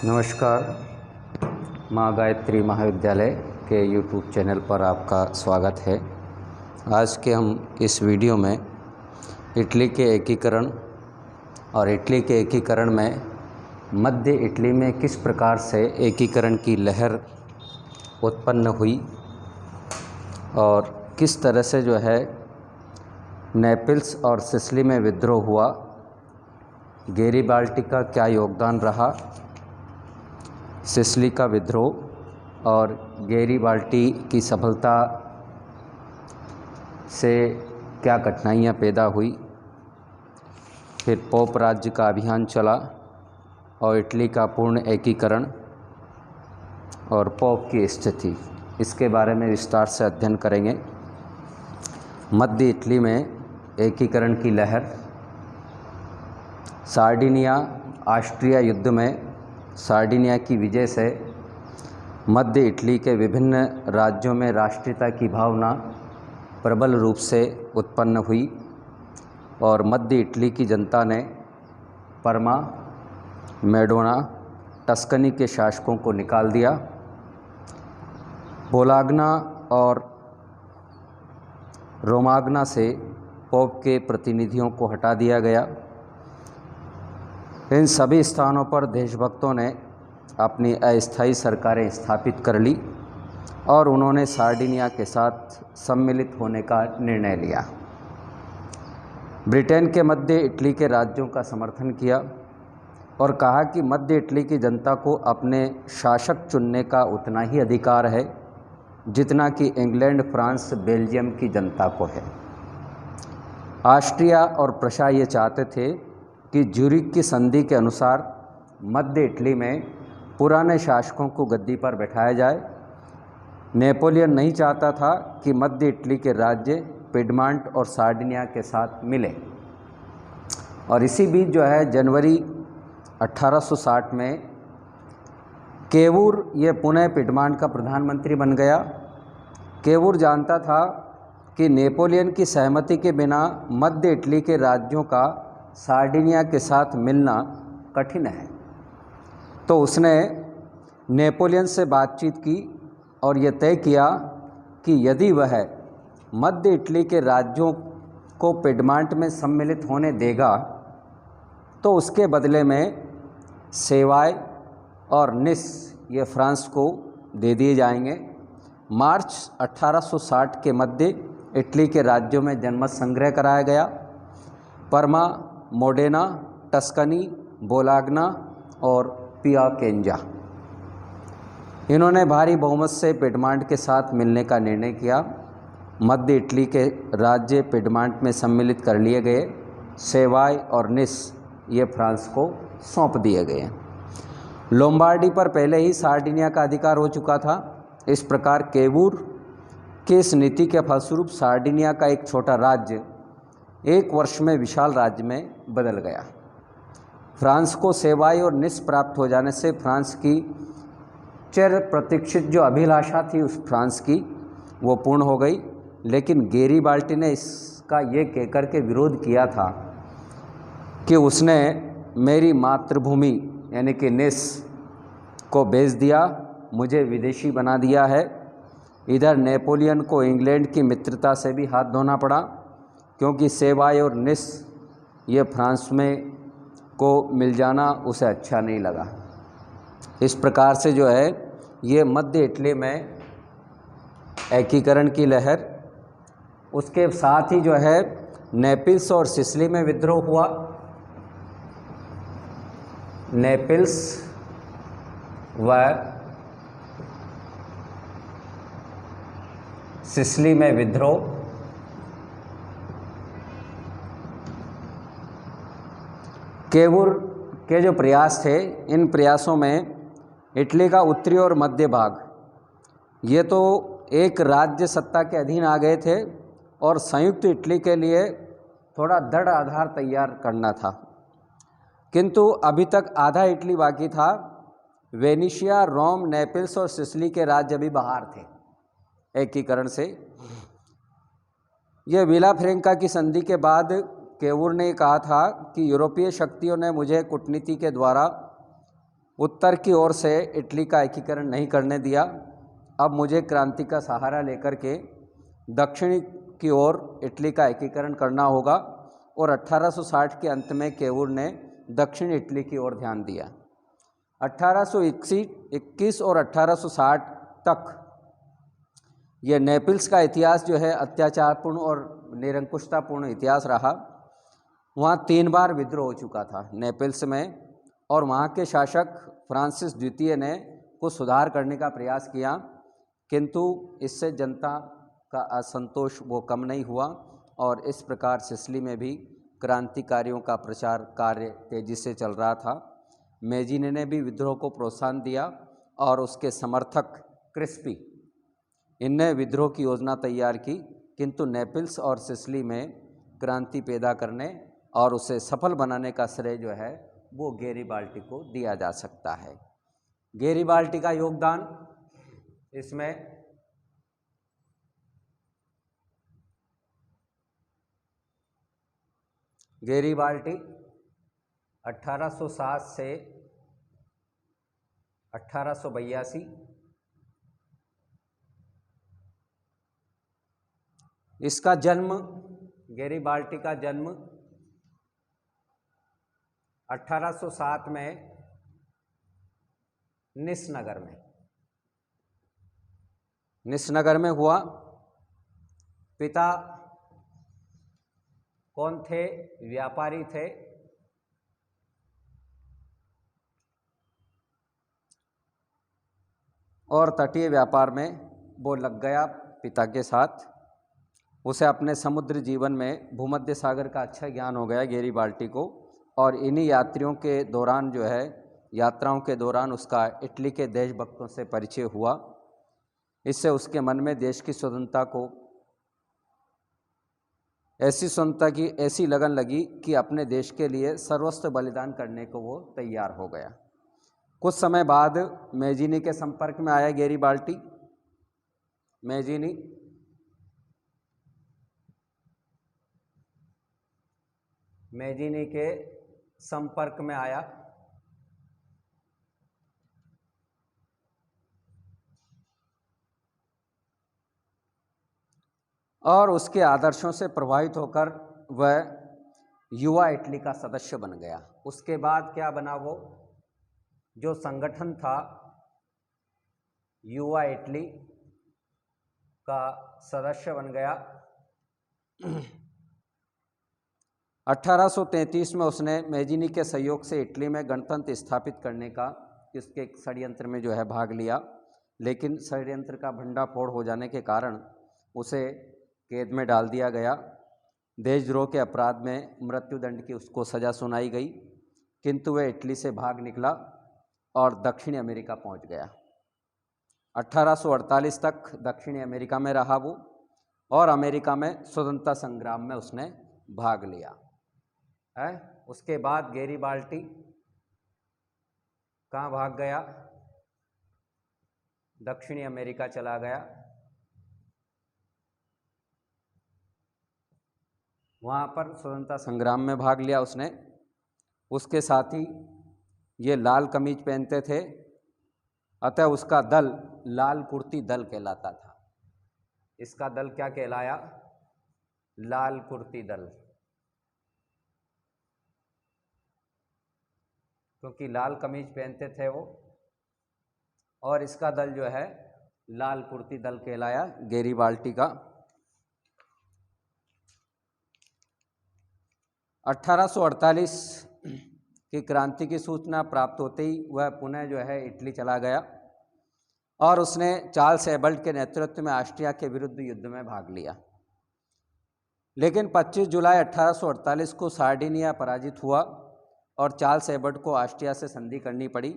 नमस्कार। माँ गायत्री महाविद्यालय के यूट्यूब चैनल पर आपका स्वागत है। आज के हम इस वीडियो में इटली के एकीकरण और इटली के एकीकरण में मध्य इटली में किस प्रकार से एकीकरण की लहर उत्पन्न हुई और किस तरह से जो है नेपल्स और सिसिली में विद्रोह हुआ, गैरिबाल्डी का क्या योगदान रहा, सिसिली का विद्रोह और गैरिबाल्डी की सफलता से क्या कठिनाइयाँ पैदा हुई, फिर पोप राज्य का अभियान चला और इटली का पूर्ण एकीकरण और पोप की स्थिति, इसके बारे में विस्तार से अध्ययन करेंगे। मध्य इटली में एकीकरण की लहर। सार्डिनिया ऑस्ट्रिया युद्ध में सार्डिनिया की विजय से मध्य इटली के विभिन्न राज्यों में राष्ट्रीयता की भावना प्रबल रूप से उत्पन्न हुई और मध्य इटली की जनता ने परमा, मेडोना, टस्कनी के शासकों को निकाल दिया। बोलाग्ना और रोमाग्ना से पोप के प्रतिनिधियों को हटा दिया गया। इन सभी स्थानों पर देशभक्तों ने अपनी अस्थायी सरकारें स्थापित कर ली और उन्होंने सार्डिनिया के साथ सम्मिलित होने का निर्णय लिया। ब्रिटेन के मध्य इटली के राज्यों का समर्थन किया और कहा कि मध्य इटली की जनता को अपने शासक चुनने का उतना ही अधिकार है जितना कि इंग्लैंड, फ्रांस, बेल्जियम की जनता को है। ऑस्ट्रिया और प्रशा ये चाहते थे कि ज्यूरिख की संधि के अनुसार मध्य इटली में पुराने शासकों को गद्दी पर बैठाया जाए। नेपोलियन नहीं चाहता था कि मध्य इटली के राज्य पिडमांट और सार्डिनिया के साथ मिले और इसी बीच जो है जनवरी 1860 में केवूर ये पुनः पिडमांट का प्रधानमंत्री बन गया। केवूर जानता था कि नेपोलियन की सहमति के बिना मध्य इटली के राज्यों का सार्डिनिया के साथ मिलना कठिन है, तो उसने नेपोलियन से बातचीत की और ये तय किया कि यदि वह मध्य इटली के राज्यों को पिडमांट में सम्मिलित होने देगा तो उसके बदले में सेवाय और निस ये फ्रांस को दे दिए जाएंगे। मार्च 1860 के मध्य इटली के राज्यों में जनमत संग्रह कराया गया। परमा, मोडेना, टस्कनी, बोलाग्ना और पियाकेंजा, इन्होंने भारी बहुमत से पिडमांट के साथ मिलने का निर्णय किया। मध्य इटली के राज्य पिडमांट में सम्मिलित कर लिए गए। सेवाय और निस ये फ्रांस को सौंप दिए गए। लोम्बार्डी पर पहले ही सार्डिनिया का अधिकार हो चुका था। इस प्रकार केवूर की इस नीति के फलस्वरूप सार्डिनिया का एक छोटा राज्य एक वर्ष में विशाल राज्य में बदल गया। फ्रांस को सेवाय और निस प्राप्त हो जाने से फ्रांस की चिर प्रतीक्षित जो अभिलाषा थी उस फ्रांस की वो पूर्ण हो गई। लेकिन गैरिबाल्डी ने इसका ये कहकर के विरोध किया था कि उसने मेरी मातृभूमि यानी कि निस को बेच दिया, मुझे विदेशी बना दिया है। इधर नेपोलियन को इंग्लैंड की मित्रता से भी हाथ धोना पड़ा क्योंकि सेवाय और निस ये फ्रांस में को मिल जाना उसे अच्छा नहीं लगा। इस प्रकार से जो है ये मध्य इटली में एकीकरण की लहर। उसके साथ ही जो है नेपल्स और सिसिली में विद्रोह हुआ। नेपल्स व सिसिली में विद्रोह। केवूर के जो प्रयास थे, इन प्रयासों में इटली का उत्तरी और मध्य भाग ये तो एक राज्य सत्ता के अधीन आ गए थे और संयुक्त इटली के लिए थोड़ा दृढ़ आधार तैयार करना था, किंतु अभी तक आधा इटली बाकी था। वेनिशिया, रोम, नेपल्स और सिसिली के राज्य अभी बाहर थे एकीकरण से। यह विला फ्रेंका की संधि के बाद केवूर ने कहा था कि यूरोपीय शक्तियों ने मुझे कूटनीति के द्वारा उत्तर की ओर से इटली का एकीकरण नहीं करने दिया। अब मुझे क्रांति का सहारा लेकर के दक्षिण की ओर इटली का एकीकरण करना होगा और 1860 के अंत में केवुर ने दक्षिण इटली की ओर ध्यान दिया। 1821 और 1860 तक यह नेपल्स का इतिहास जो है अत्याचारपूर्ण और निरंकुशतापूर्ण इतिहास रहा। वहाँ 3 बार विद्रोह हो चुका था नेपल्स में और वहाँ के शासक फ्रांसिस द्वितीय ने कुछ सुधार करने का प्रयास किया, किंतु इससे जनता का असंतोष वो कम नहीं हुआ और इस प्रकार सिसिली में भी क्रांतिकारियों का प्रचार कार्य तेजी से चल रहा था। मेजीनी ने भी विद्रोह को प्रोत्साहन दिया और उसके समर्थक क्रिस्पी इनने विद्रोह की योजना तैयार की, किंतु नेपल्स और सिसिली में क्रांति पैदा करने और उसे सफल बनाने का श्रेय जो है वो गैरिबाल्डी को दिया जा सकता है। गैरिबाल्डी का योगदान इसमें गैरिबाल्डी 1807 से 1882 इसका जन्म, गैरिबाल्डी का जन्म 1807 में निसनगर में हुआ। पिता कौन थे? व्यापारी थे। और तटीय व्यापार में वो लग गया पिता के साथ। उसे अपने समुद्र जीवन में भूमध्य सागर का अच्छा ज्ञान हो गया गैरिबाल्डी को, और इन्हीं यात्राओं के दौरान उसका इटली के देशभक्तों से परिचय हुआ। इससे उसके मन में देश की स्वतंत्रता को ऐसी लगन लगी कि अपने देश के लिए सर्वस्व बलिदान करने को वो तैयार हो गया। कुछ समय बाद मेजीनी के संपर्क में आया गैरिबाल्डी। मेजीनी के संपर्क में आया और उसके आदर्शों से प्रभावित होकर वह युवा इटली का सदस्य बन गया। उसके बाद क्या बना? वो जो संगठन था युवा इटली का सदस्य बन गया। 1833 में उसने मेजीनी के सहयोग से इटली में गणतंत्र स्थापित करने का इसके षड्यंत्र में जो है भाग लिया, लेकिन षड्यंत्र का भंडाफोड़ हो जाने के कारण उसे कैद में डाल दिया गया। देशद्रोह के अपराध में मृत्युदंड की उसको सज़ा सुनाई गई, किंतु वह इटली से भाग निकला और दक्षिणी अमेरिका पहुंच गया। 1848 तक दक्षिणी अमेरिका में रहा वो, और अमेरिका में स्वतंत्रता संग्राम में उसने भाग लिया है। उसके बाद गैरिबाल्डी कहाँ भाग गया? दक्षिणी अमेरिका चला गया। वहाँ पर स्वतंत्रता संग्राम में भाग लिया उसने। उसके साथी ये लाल कमीज पहनते थे, अतः उसका दल लाल कुर्ती दल कहलाता था। इसका दल क्या कहलाया? लाल कुर्ती दल, क्योंकि लाल कमीज पहनते थे वो, और इसका दल जो है लाल कुर्ती दल कहलाया गैरिबाल्डी का। 1848 की क्रांति की सूचना प्राप्त होते ही वह पुनः जो है इटली चला गया और उसने चार्ल्स एबल्ट के नेतृत्व में ऑस्ट्रिया के विरुद्ध युद्ध में भाग लिया। लेकिन 25 जुलाई 1848 को सार्डिनिया पराजित हुआ और चार्ल्स एबल्ट को ऑस्ट्रिया से संधि करनी पड़ी।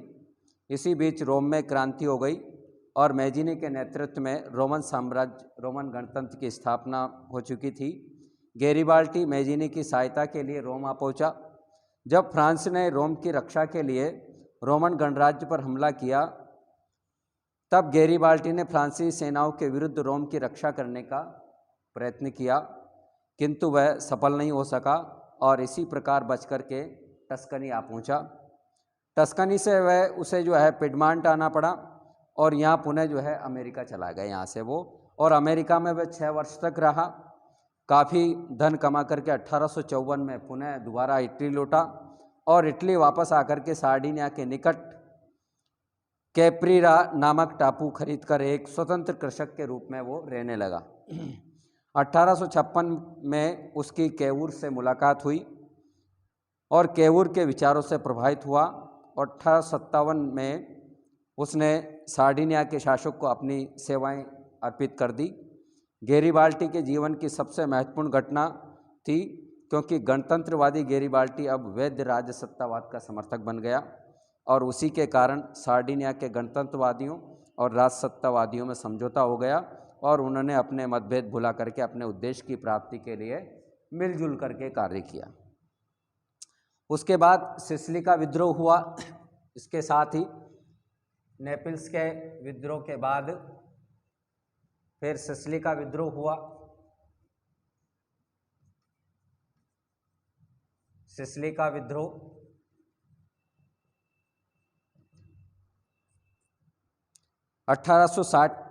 इसी बीच रोम में क्रांति हो गई और मेजीनी के नेतृत्व में रोमन गणतंत्र की स्थापना हो चुकी थी। गैरिबाल्डी मेजीनी की सहायता के लिए रोम आ पहुंचा। जब फ्रांस ने रोम की रक्षा के लिए रोमन गणराज्य पर हमला किया, तब गैरिबाल्डी ने फ्रांसीसी सेनाओं के विरुद्ध रोम की रक्षा करने का प्रयत्न किया, किंतु वह सफल नहीं हो सका और इसी प्रकार बच कर के टस्कनी आ पहुंचा। टस्कनी से वह उसे जो है पिडमांट आना पड़ा और यहाँ पुनः जो है अमेरिका चला गया यहाँ से वो, और अमेरिका में वह 6 वर्ष तक रहा। काफ़ी धन कमा करके 1854 में पुनः दोबारा इटली लौटा और इटली वापस आकर के सार्डिनिया के निकट कैप्रीरा नामक टापू खरीदकर एक स्वतंत्र कृषक के रूप में वो रहने लगा। 1856 में उसकी केवूर से मुलाकात हुई और केवूर के विचारों से प्रभावित हुआ और 1857 में उसने सार्डिनिया के शासक को अपनी सेवाएं अर्पित कर दी। गैरिबाल्टी के जीवन की सबसे महत्वपूर्ण घटना थी, क्योंकि गणतंत्रवादी गैरिबाल्टी अब वैध राजसत्तावाद का समर्थक बन गया और उसी के कारण सार्डिनिया के गणतंत्रवादियों और राजसत्तावादियों में समझौता हो गया और उन्होंने अपने मतभेद भुला करके अपने उद्देश्य की प्राप्ति के लिए मिलजुल करके कार्य किया। उसके बाद सिसिली का विद्रोह हुआ। इसके साथ ही नेपल्स के विद्रोह के बाद फिर सिसिली का विद्रोह हुआ। सिसिली का विद्रोह 1860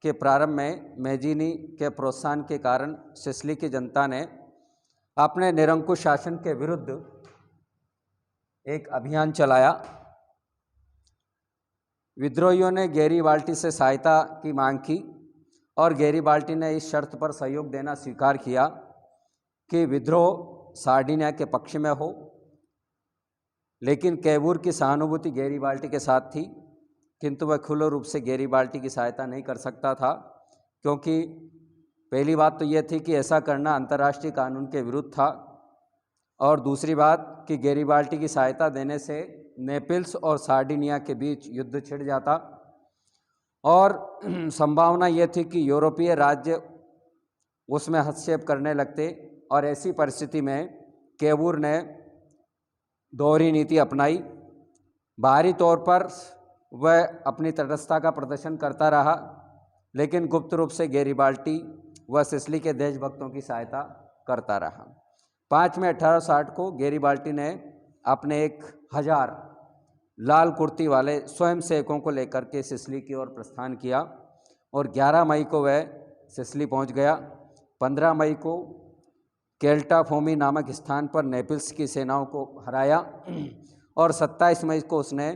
के प्रारंभ में मेजीनी के प्रोत्साहन के कारण सिसिली की जनता ने अपने निरंकुश शासन के विरुद्ध एक अभियान चलाया। विद्रोहियों ने गैरिबाल्टी से सहायता की मांग की और गैरिबाल्टी ने इस शर्त पर सहयोग देना स्वीकार किया कि विद्रोह सार्डिनिया के पक्ष में हो, लेकिन कैवूर की सहानुभूति गैरिबाल्टी के साथ थी, किंतु वह खुले रूप से गैरिबाल्टी की सहायता नहीं कर सकता था, क्योंकि पहली बात तो यह थी कि ऐसा करना अंतर्राष्ट्रीय कानून के विरुद्ध था और दूसरी बात कि गैरिबाल्टी की सहायता देने से नेपल्स और सार्डिनिया के बीच युद्ध छिड़ जाता और संभावना यह थी कि यूरोपीय राज्य उसमें हस्तक्षेप करने लगते और ऐसी परिस्थिति में कैवूर ने दोहरी नीति अपनाई। बाहरी तौर पर वह अपनी तटस्थता का प्रदर्शन करता रहा, लेकिन गुप्त रूप से गैरिबाल्टी व सिसिली के देशभक्तों की सहायता करता रहा। 5 मई 1860 को गैरिबाल्टी ने अपने 1000 लाल कुर्ती वाले स्वयं सेवकों को लेकर के सिसिली की ओर प्रस्थान किया और 11 मई को वह सिसिली पहुंच गया। 15 मई को केल्टाफोमी नामक स्थान पर नेपल्स की सेनाओं को हराया और 27 मई को उसने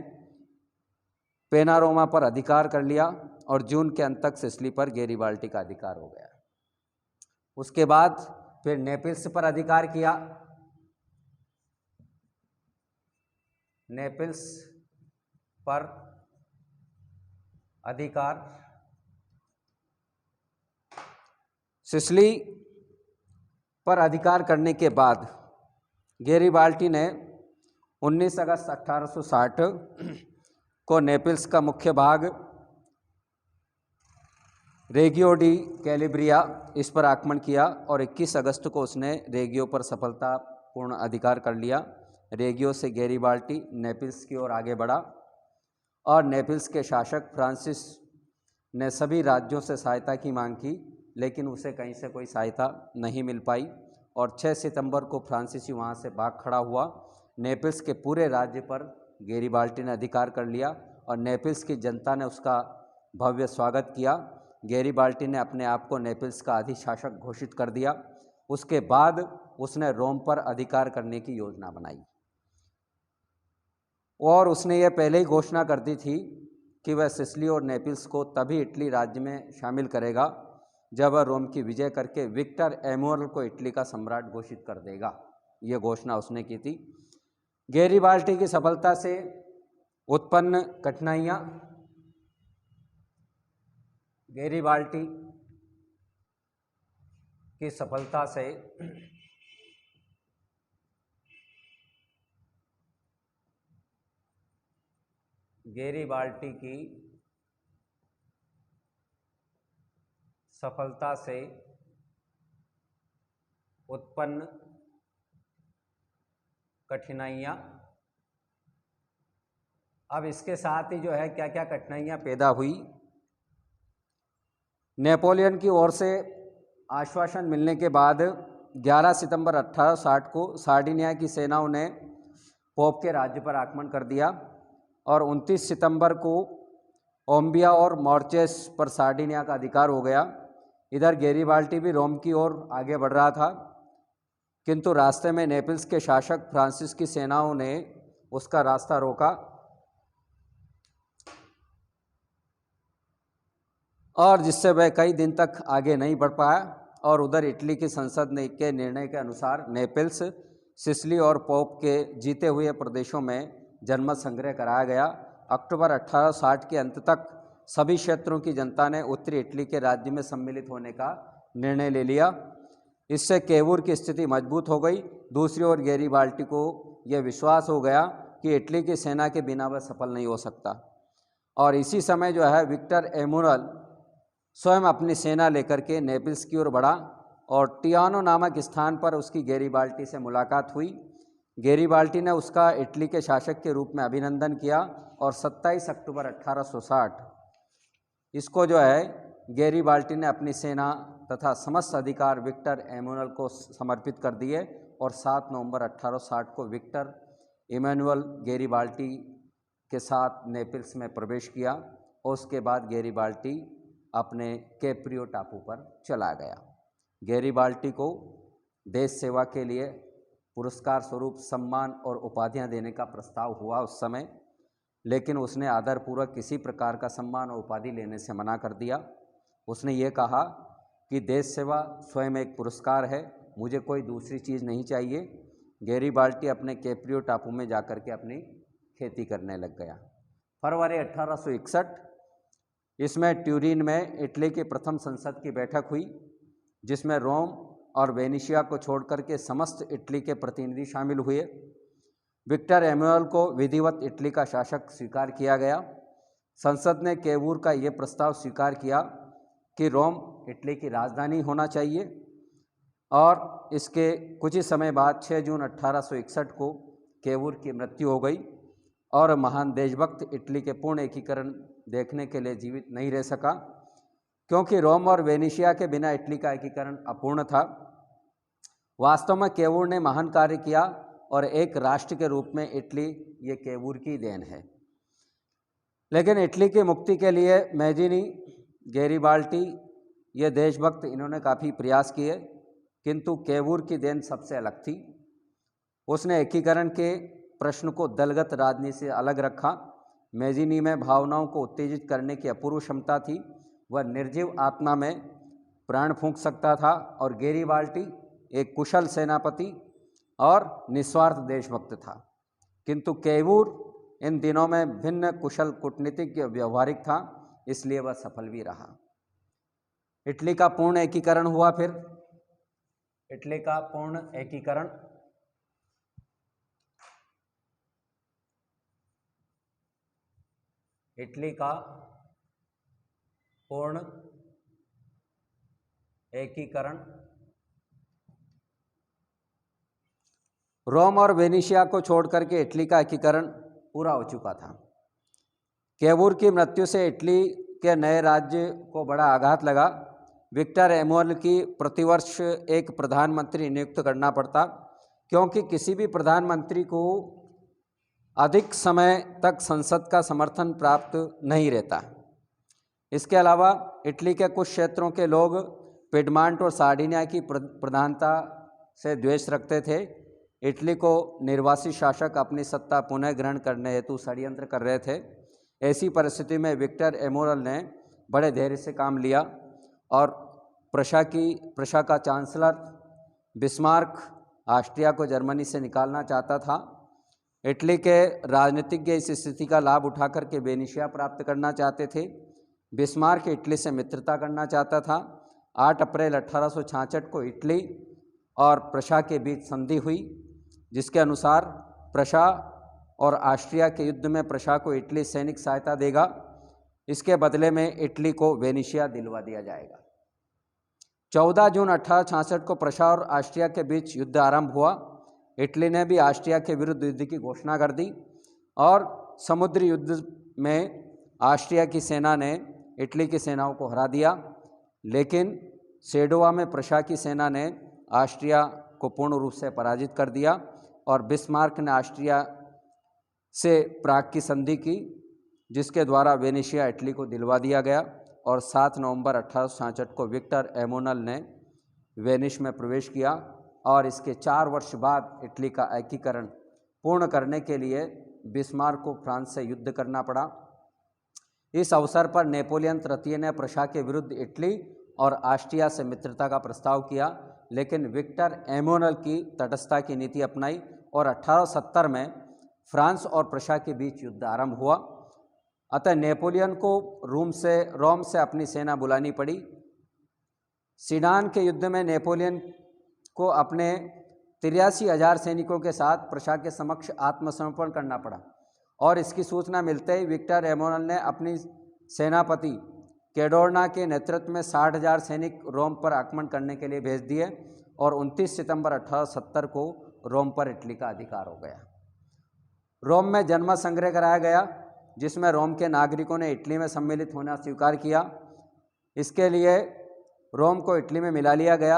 पेनारोमा पर अधिकार कर लिया और जून के अंत तक सिसिली पर गैरिबाल्टी का अधिकार हो गया। उसके बाद फिर नेपल्स पर अधिकार किया। नेपल्स पर अधिकार, सिसिली पर अधिकार करने के बाद गैरिबाल्टी ने 19 अगस्त 1860 को नेपल्स का मुख्य भाग रेगियो डी कैलिब्रिया इस पर आक्रमण किया और 21 अगस्त को उसने रेगियो पर सफलतापूर्ण अधिकार कर लिया। रेगियो से गैरिबाल्टी नेपल्स की ओर आगे बढ़ा और नेपल्स के शासक फ्रांसिस ने सभी राज्यों से सहायता की मांग की, लेकिन उसे कहीं से कोई सहायता नहीं मिल पाई और 6 सितंबर को फ्रांसीसी वहाँ से भाग खड़ा हुआ। नेपल्स के पूरे राज्य पर गैरिबाल्टी ने अधिकार कर लिया और नेपल्स की जनता ने उसका भव्य स्वागत किया। गैरिबाल्टी ने अपने आप को नेपल्स का अधिशासक घोषित कर दिया। उसके बाद उसने रोम पर अधिकार करने की योजना बनाई और उसने यह पहले ही घोषणा कर दी थी कि वह सिसिली और नेपल्स को तभी इटली राज्य में शामिल करेगा जब वह रोम की विजय करके विक्टर एमुअल को इटली का सम्राट घोषित कर देगा। ये घोषणा उसने की थी। गैरिबाल्टी की सफलता से उत्पन्न कठिनाइयाँ, गैरिबाल्टी की सफलता से गैरिबाल्टी की सफलता से उत्पन्न कठिनाइयाँ। अब इसके साथ ही जो है क्या क्या कठिनाइयाँ पैदा हुई। नेपोलियन की ओर से आश्वासन मिलने के बाद 11 सितंबर 1860 को सार्डिनिया की सेनाओं ने पोप के राज्य पर आक्रमण कर दिया और 29 सितंबर को ओम्बिया और मॉर्चेस पर सार्डिनिया का अधिकार हो गया। इधर गैरिबाल्डी भी रोम की ओर आगे बढ़ रहा था, किंतु रास्ते में नेपल्स के शासक फ्रांसिस की सेनाओं ने उसका रास्ता रोका और जिससे वह कई दिन तक आगे नहीं बढ़ पाया। और उधर इटली की संसद ने के निर्णय के अनुसार नेपल्स, सिसिली और पोप के जीते हुए प्रदेशों में जनमत संग्रह कराया गया। अक्टूबर 1860 के अंत तक सभी क्षेत्रों की जनता ने उत्तरी इटली के राज्य में सम्मिलित होने का निर्णय ले लिया। इससे केवूर की स्थिति मजबूत हो गई। दूसरी ओर गैरिबाल्डी को यह विश्वास हो गया कि इटली की सेना के बिना वह सफल नहीं हो सकता। और इसी समय जो है विक्टर एमुनल स्वयं अपनी सेना लेकर के नेपल्स की ओर बढ़ा और टियानो नामक स्थान पर उसकी गैरिबाल्डी से मुलाकात हुई। गैरिबाल्डी ने उसका इटली के शासक के रूप में अभिनंदन किया और 27 अक्टूबर 1860 इसको जो है गैरिबाल्डी ने अपनी सेना तथा समस्त अधिकार विक्टर एमुनल को समर्पित कर दिए और 7 नवंबर 1860 को विक्टर इमैनुअल गैरिबाल्डी के साथ नेपल्स में प्रवेश किया और उसके बाद गैरिबाल्डी अपने कैप्रियो टापू पर चला गया। गैरिबाल्डी को देश सेवा के लिए पुरस्कार स्वरूप सम्मान और उपाधियां देने का प्रस्ताव हुआ उस समय, लेकिन उसने आदरपूर्वक किसी प्रकार का सम्मान और उपाधि लेने से मना कर दिया। उसने ये कहा कि देश सेवा स्वयं एक पुरस्कार है, मुझे कोई दूसरी चीज़ नहीं चाहिए। गैरिबाल्डी अपने कैप्रियो टापू में जाकर के अपनी खेती करने लग गया। फरवरी 1861 इसमें ट्यूरिन में इटली की प्रथम संसद की बैठक हुई, जिसमें रोम और वेनिशिया को छोड़कर के समस्त इटली के प्रतिनिधि शामिल हुए। विक्टर एमुनल को विधिवत इटली का शासक स्वीकार किया गया। संसद ने केवूर का ये प्रस्ताव स्वीकार किया कि रोम इटली की राजधानी होना चाहिए और इसके कुछ ही समय बाद 6 जून 1861 को केवूर की मृत्यु हो गई और महान देशभक्त इटली के पूर्ण एकीकरण देखने के लिए जीवित नहीं रह सका, क्योंकि रोम और वेनिशिया के बिना इटली का एकीकरण अपूर्ण था। वास्तव में केवूर ने महान कार्य किया और एक राष्ट्र के रूप में इटली ये केवूर की देन है। लेकिन इटली की मुक्ति के लिए मैजीनी, गैरिबाल्डी ये देशभक्त इन्होंने काफ़ी प्रयास किए, किंतु केवूर की देन सबसे अलग थी। उसने एकीकरण के प्रश्न को दलगत राजनीति से अलग रखा। मैजीनी में भावनाओं को उत्तेजित करने की अपूर्व क्षमता थी, वह निर्जीव आत्मा में प्राण फूंक सकता था, और गैरिबाल्डी एक कुशल सेनापति और निस्वार्थ देशभक्त था। किंतु केवूर इन दिनों में भिन्न कुशल कूटनीतिज्ञ व्यवहारिक था, इसलिए वह सफल भी रहा। इटली का पूर्ण एकीकरण हुआ। फिर इटली का पूर्ण एकीकरण इटली का पूर्ण एकीकरण रोम और वेनिशिया को छोड़कर के इटली का एकीकरण पूरा हो चुका था। केवूर की मृत्यु से इटली के नए राज्य को बड़ा आघात लगा। विक्टर एमुनल की प्रतिवर्ष एक प्रधानमंत्री नियुक्त करना पड़ता, क्योंकि किसी भी प्रधानमंत्री को अधिक समय तक संसद का समर्थन प्राप्त नहीं रहता। इसके अलावा इटली के कुछ क्षेत्रों के लोग पिडमांट और सार्डिनिया की प्रधानता से द्वेष रखते थे। इटली को निर्वासित शासक अपनी सत्ता पुनः ग्रहण करने हेतु षड्यंत्र कर रहे थे। ऐसी परिस्थिति में विक्टर एमुनल ने बड़े धैर्य से काम लिया और प्रशा का चांसलर बिस्मार्क ऑस्ट्रिया को जर्मनी से निकालना चाहता था। इटली के राजनीतिज्ञ इस स्थिति का लाभ उठाकर के वेनिशिया प्राप्त करना चाहते थे। बिस्मार्क इटली से मित्रता करना चाहता था। 8 अप्रैल 1866 को इटली और प्रशा के बीच संधि हुई, जिसके अनुसार प्रशा और ऑस्ट्रिया के युद्ध में प्रशा को इटली सैनिक सहायता देगा। इसके बदले में इटली को वेनिशिया दिलवा दिया जाएगा। 14 जून 1866 को प्रशा और ऑस्ट्रिया के बीच युद्ध आरंभ हुआ। इटली ने भी ऑस्ट्रिया के विरुद्ध युद्ध की घोषणा कर दी और समुद्री युद्ध में ऑस्ट्रिया की सेना ने इटली की सेनाओं को हरा दिया, लेकिन सेडोवा में प्रशा की सेना ने ऑस्ट्रिया को पूर्ण रूप से पराजित कर दिया और बिस्मार्क ने ऑस्ट्रिया से प्राग की संधि की, जिसके द्वारा वेनेशिया इटली को दिलवा दिया गया। और 7 नवंबर 1866 को विक्टर एमोनल ने वेनिस में प्रवेश किया और इसके 4 वर्ष बाद इटली का एकीकरण पूर्ण करने के लिए बिस्मार्क को फ्रांस से युद्ध करना पड़ा। इस अवसर पर नेपोलियन तृतीय ने प्रशा के विरुद्ध इटली और ऑस्ट्रिया से मित्रता का प्रस्ताव किया, लेकिन विक्टर एमोनल की तटस्थता की नीति अपनाई और 1870 में फ्रांस और प्रशा के बीच युद्ध आरंभ हुआ। अतः नेपोलियन को रोम से अपनी सेना बुलानी पड़ी। सीडान के युद्ध में नेपोलियन को अपने 83,000 सैनिकों के साथ प्रशा के समक्ष आत्मसमर्पण करना पड़ा और इसकी सूचना मिलते ही विक्टर एमोनल ने अपनी सेनापति कैडोर्ना के नेतृत्व में 60,000 सैनिक रोम पर आक्रमण करने के लिए भेज दिए और 29 सितंबर 1870 को रोम पर इटली का अधिकार हो गया। रोम में जनमत संग्रह कराया गया, जिसमें रोम के नागरिकों ने इटली में सम्मिलित होना स्वीकार किया। इसके लिए रोम को इटली में मिला लिया गया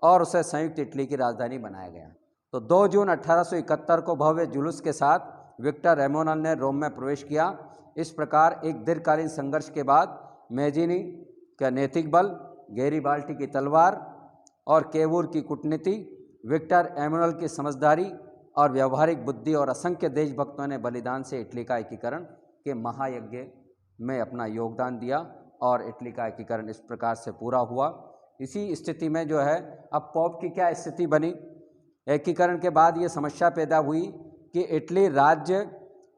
और उसे संयुक्त इटली की राजधानी बनाया गया। तो 2 जून 1871 को भव्य जुलूस के साथ विक्टर एमोनल ने रोम में प्रवेश किया। इस प्रकार एक दीर्घकालीन संघर्ष के बाद मेजिनी का नैतिक बल, गैरिबाल्टी की तलवार और केवूर की कूटनीति, विक्टर एमोनल की समझदारी और व्यवहारिक बुद्धि और असंख्य देशभक्तों ने बलिदान से इटली का एकीकरण के महायज्ञ में अपना योगदान दिया और इटली का एकीकरण इस प्रकार से पूरा हुआ। इसी स्थिति में जो है अब पोप की क्या स्थिति बनी, एकीकरण के बाद ये समस्या पैदा हुई कि इटली राज्य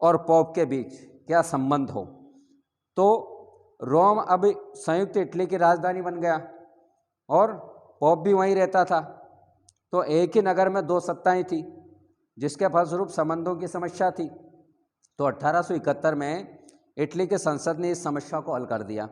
और पोप के बीच क्या संबंध हो। तो रोम अब संयुक्त इटली की राजधानी बन गया और पोप भी वहीं रहता था। तो एक ही नगर में 2 सत्ताएं थी, जिसके फलस्वरूप संबंधों की समस्या थी। तो 1871 में इटली के संसद ने इस समस्या को हल कर दिया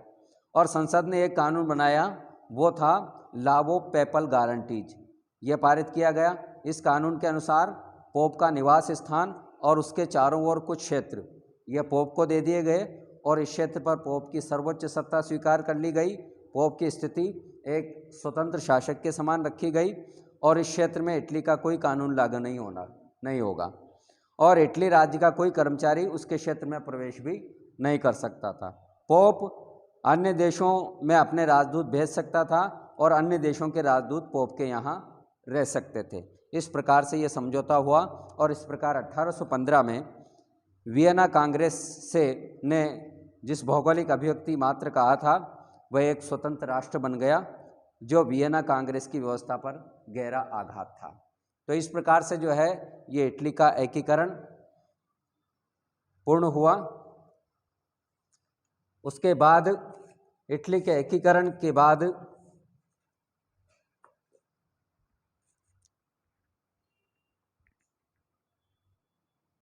और संसद ने एक कानून बनाया, वो था लावो पेपल गारंटीज। ये पारित किया गया। इस कानून के अनुसार पोप का निवास स्थान और उसके चारों ओर कुछ क्षेत्र ये पोप को दे दिए गए और इस क्षेत्र पर पोप की सर्वोच्च सत्ता स्वीकार कर ली गई। पोप की स्थिति एक स्वतंत्र शासक के समान रखी गई और इस क्षेत्र में इटली का कोई कानून लागू नहीं होगा और इटली राज्य का कोई कर्मचारी उसके क्षेत्र में प्रवेश भी नहीं कर सकता था। पोप अन्य देशों में अपने राजदूत भेज सकता था और अन्य देशों के राजदूत पोप के यहाँ रह सकते थे। इस प्रकार से ये समझौता हुआ और इस प्रकार 1815 में वियना कांग्रेस ने जिस भौगोलिक अभिव्यक्ति मात्र कहा था वह एक स्वतंत्र राष्ट्र बन गया, जो वियना कांग्रेस की व्यवस्था पर गहरा आघात था। तो इस प्रकार से जो है ये इटली का एकीकरण पूर्ण हुआ। उसके बाद इटली के एकीकरण के बाद